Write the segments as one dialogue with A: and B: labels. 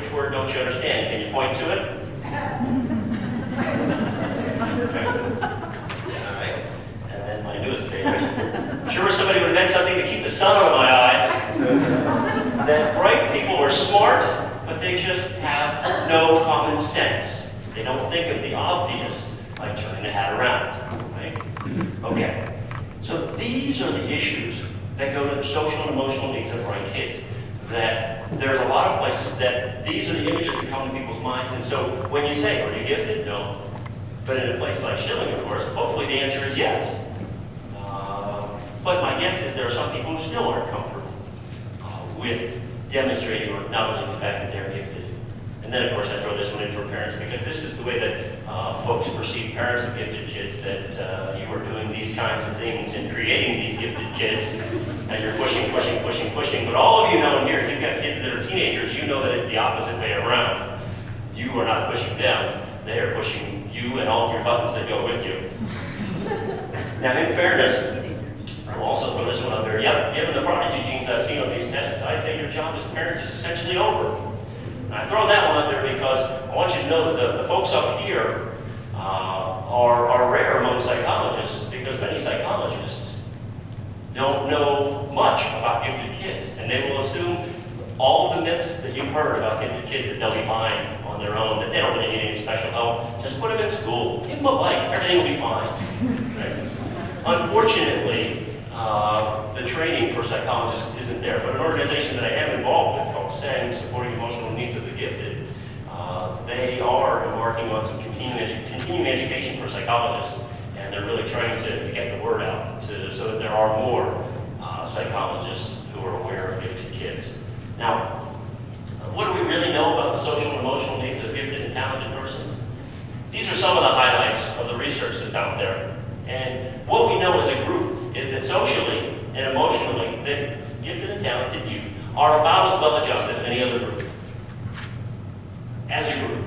A: Which word don't you understand? Can you point to it? Okay. All right. And then my newest favorite. I'm sure somebody would invent something to keep the sun out of my eyes. That bright people are smart, but they just have no common sense. They don't think of the obvious, like turning the hat around, right? Okay. So these are the issues that go to the social and emotional needs of bright kids. That there's a lot of places that these are the images that come to people's minds. And so when you say, are you gifted? No. But in a place like Schilling, of course, hopefully the answer is yes. But my guess is there are some people who still aren't comfortable with demonstrating or acknowledging the fact that they're gifted. And then, of course, I throw this one in for parents because this is the way that folks perceive parents of gifted kids, that you are doing these kinds of things and creating these gifted kids, and you're pushing. But all of you know in here, if you've got kids that are teenagers, you know that it's the opposite way around. You are not pushing them. They are pushing you and all of your buttons that go with you. Now, in fairness, I'll also throw this one out there. Yep, given the prodigy genes I've seen on these tests, I'd say your job as parents is essentially over. And I throw that one out there because I want you to know that the folks up here are rare among psychologists, because many psychologists don't know much about gifted kids. And they will assume all of the myths that you've heard about gifted kids, that they'll be fine on their own, that they don't really need any special help. Just put them in school. Give them a bike. Everything will be fine. Right? Unfortunately, the training for psychologists isn't there. But an organization that I am involved with called STEM, Supporting Emotional Needs of the Gifted, they are embarking on some continuing education for psychologists, and they're really trying to get the word out so that there are more psychologists who are aware of gifted kids. Now, what do we really know about the social and emotional needs of gifted and talented persons? These are some of the highlights of the research that's out there. And what we know as a group is that socially and emotionally, that gifted and talented youth are about as well adjusted as any other group. As a group.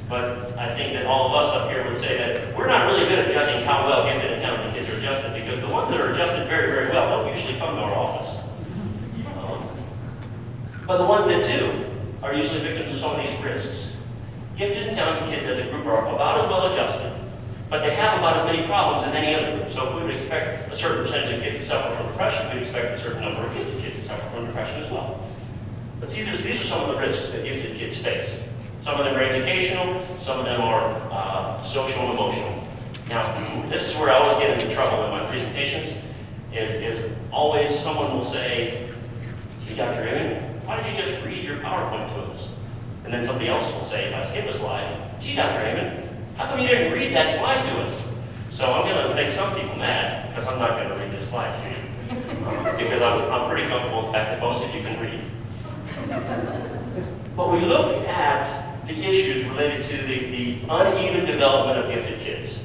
A: But I think that all of us up here would say that we're not really good at judging how well gifted and talented kids are adjusted, because the ones that are adjusted very, very well don't usually come to our office. But the ones that do are usually victims of some of these risks. Gifted and talented kids as a group are about as well adjusted, but they have about as many problems as any other group. So if we would expect a certain percentage of kids to suffer from depression, we'd expect a certain number of gifted kids to suffer from depression as well. But see, these are some of the risks that gifted kids face. Some of them are educational, some of them are social and emotional. Now, this is where I always get into trouble in my presentations, is always someone will say, "Gee, Dr. Raymond, why did you just read your PowerPoint to us?" And then somebody else will say, if I skip a slide, "Gee, Dr. Raymond, how come you didn't read that slide to us?" So I'm going to make some people mad, because I'm not going to read this slide to you. Because I'm pretty comfortable with the fact that most of you can read. But we look at the issues related to the uneven development of gifted kids.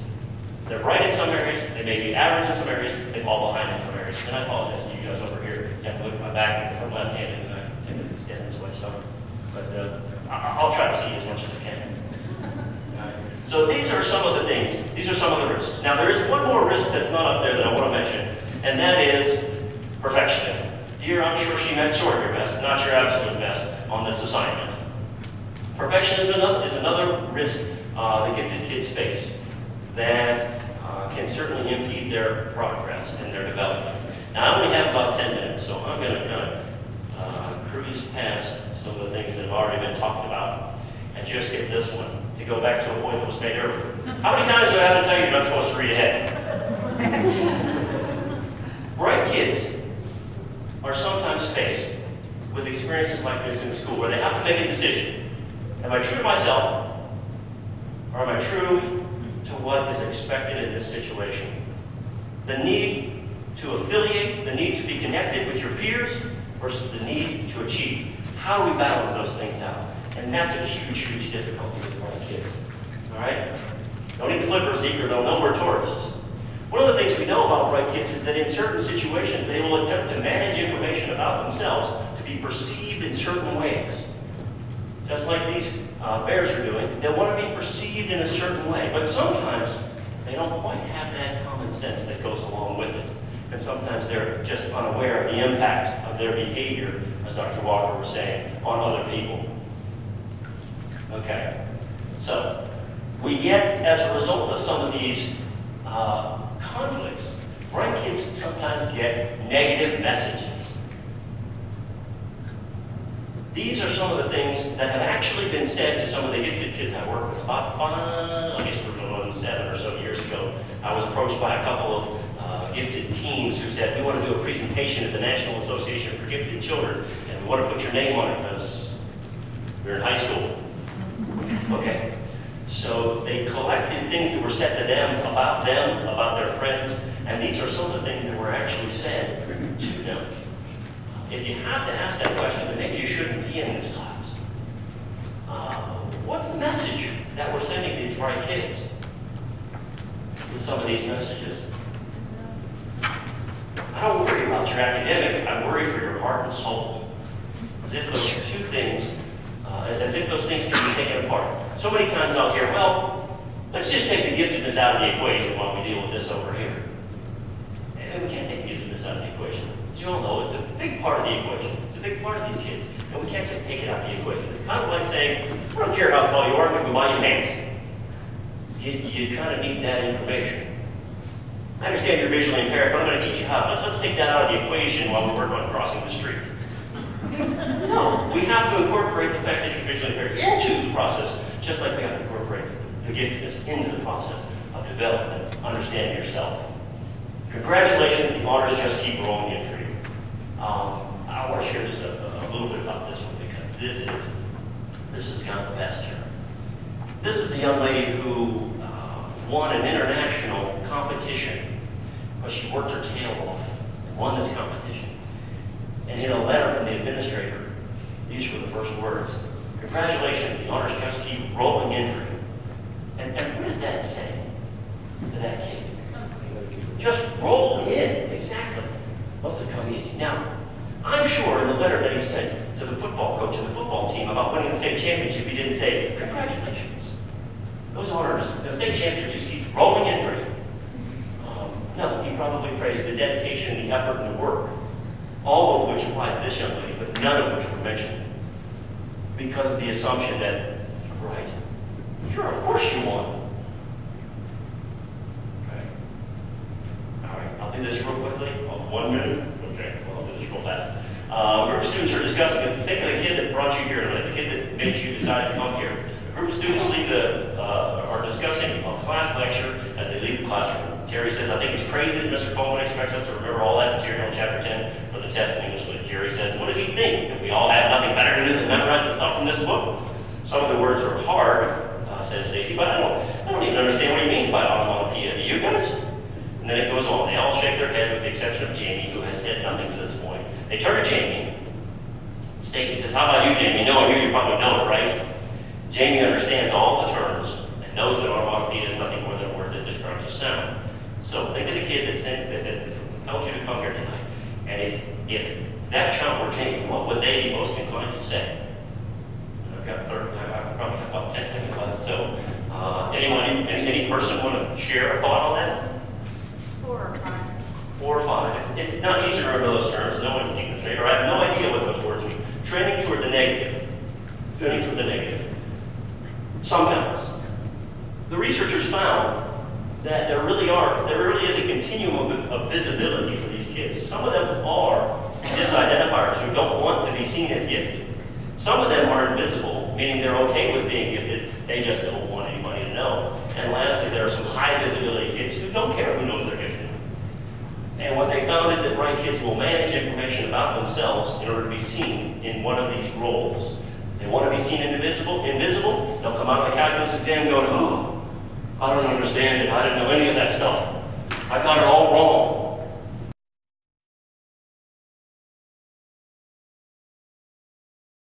A: They're bright in some areas, they may be average in some areas, they fall behind in some areas. And I apologize to you guys over here. You have to look at my back because I'm left-handed and I tend to stand this way. But I'll try to see as much as I can. So these are some of the things. These are some of the risks. Now there is one more risk that's not up there that I want to mention, and that is perfectionism. Dear, I'm sure she meant sort of your best, not your absolute best on this assignment. Perfectionism is another risk that gifted kids face that can certainly impede their progress and their development. Now I only have about 10 minutes, so I'm going to kind of cruise past some of the things that have already been talked about and just hit this one to go back to a point that was made earlier. How many times do I have to tell you you're not supposed to read ahead? Bright kids are sometimes faced with experiences like this in school where they have to make a decision. Am I true to myself, or am I true to what is expected in this situation? The need to affiliate, the need to be connected with your peers versus the need to achieve. How do we balance those things out? And that's a huge, huge difficulty with bright kids. All right? Don't need the flipper seeker, they'll know we're tourists. One of the things we know about bright kids is that in certain situations, they will attempt to manage information about themselves to be perceived in certain ways. Just like these bears are doing, they want to be perceived in a certain way. But sometimes, they don't quite have that common sense that goes along with it. And sometimes they're just unaware of the impact of their behavior, as Dr. Walker was saying, on other people. Okay, so we get, as a result of some of these conflicts, bright kids sometimes get negative messages. These are some of the things that have actually been said to some of the gifted kids I work with. I guess it was 7 or so years ago, I was approached by a couple of gifted teens who said, we want to do a presentation at the National Association for Gifted Children, and we want to put your name on it because we're in high school. Okay. So they collected things that were said to them, about their friends, and these are some of the things that were actually said to them. If you have to ask that question, then maybe you shouldn't be in this class. What's the message that we're sending these bright kids with some of these messages? I don't worry about your academics, I worry for your heart and soul. As if those two things, as if those things can be taken apart. So many times I'll hear, well, let's just take the giftedness out of the equation while we deal with this over here. And we can't take the giftedness out of the equation. As you all know, it's a big part of the equation. It's a big part of these kids. And we can't just take it out of the equation. It's kind of like saying, I don't care how tall you are, I'm going to go buy you pants. You kind of need that information. I understand you're visually impaired, but I'm going to teach you how. Let's take that out of the equation while we work on crossing the street. No, we have to incorporate the fact that you're visually impaired into the process, just like we have to incorporate the giftedness into the process of development, understanding yourself. Congratulations, the honors just keep rolling in for you. I want to share just a little bit about this one because this is kind of the best here. This is a young lady who won an international competition, but she worked her tail off and won this competition. And in a letter from the administrator, these were the first words: congratulations, the honors just keep rolling in for you. And what does that say to that kid? Just roll in, exactly. Must have come easy. Now, I'm sure in the letter that he sent to the football coach and the football team about winning the state championship, he didn't say, congratulations. Those honors, the state championship just keeps rolling in for you. No, he probably praised the dedication, the effort, and the work, all of which apply to this young lady, but none of which were mentioned because of the assumption that, right, sure, of course you won. Okay. All right, I'll do this real quickly. 1 minute. Okay, well, I'll do this real fast. Group of students are discussing it. Think of the kid that brought you here tonight, the kid that made you decide to come here. A group of students are discussing a class lecture as they leave the classroom. Terry says, I think it's crazy that Mr. Coleman expects us to remember all that material in Chapter 10 for the test in English lit. Jerry says, what does he think? That we all have nothing better to do than memorize the stuff from this book? Some of the words are hard, says Stacy, but I don't even understand what he means by onomatopoeia. Do you guys? And then it goes on. They all shake their heads with the exception of Jamie, who has said nothing to this point. They turn to Jamie. Stacy says, how about you, Jamie? Knowing you probably know it, right? Jamie understands all the terms and knows that onomatopoeia is nothing more than a word that describes a sound. So think of the kid that told you to come here tonight. And if that child were Jamie, what would they be most inclined to say? I've probably got about 10 seconds left. So any person want to share a thought on that?
B: 4 or 5.
A: 4 or 5. It's not easy to remember those terms. No one can keep them straight. Or I have no idea what those words mean. Trending toward the negative. Trending toward the negative. Sometimes. The researchers found that there really is a continuum of visibility for these kids. Some of them are disidentifiers who don't want to be seen as gifted. Some of them are invisible, meaning they're okay with being gifted, they just don't want anybody to know. And lastly, there are some high visibility kids who don't care who knows they're gifted. And what they found is that bright kids will manage information about themselves in order to be seen in one of these roles. They want to be seen invisible, they'll come out of the calculus exam going, oh, I don't understand it. I didn't know any of that stuff. I got it all wrong.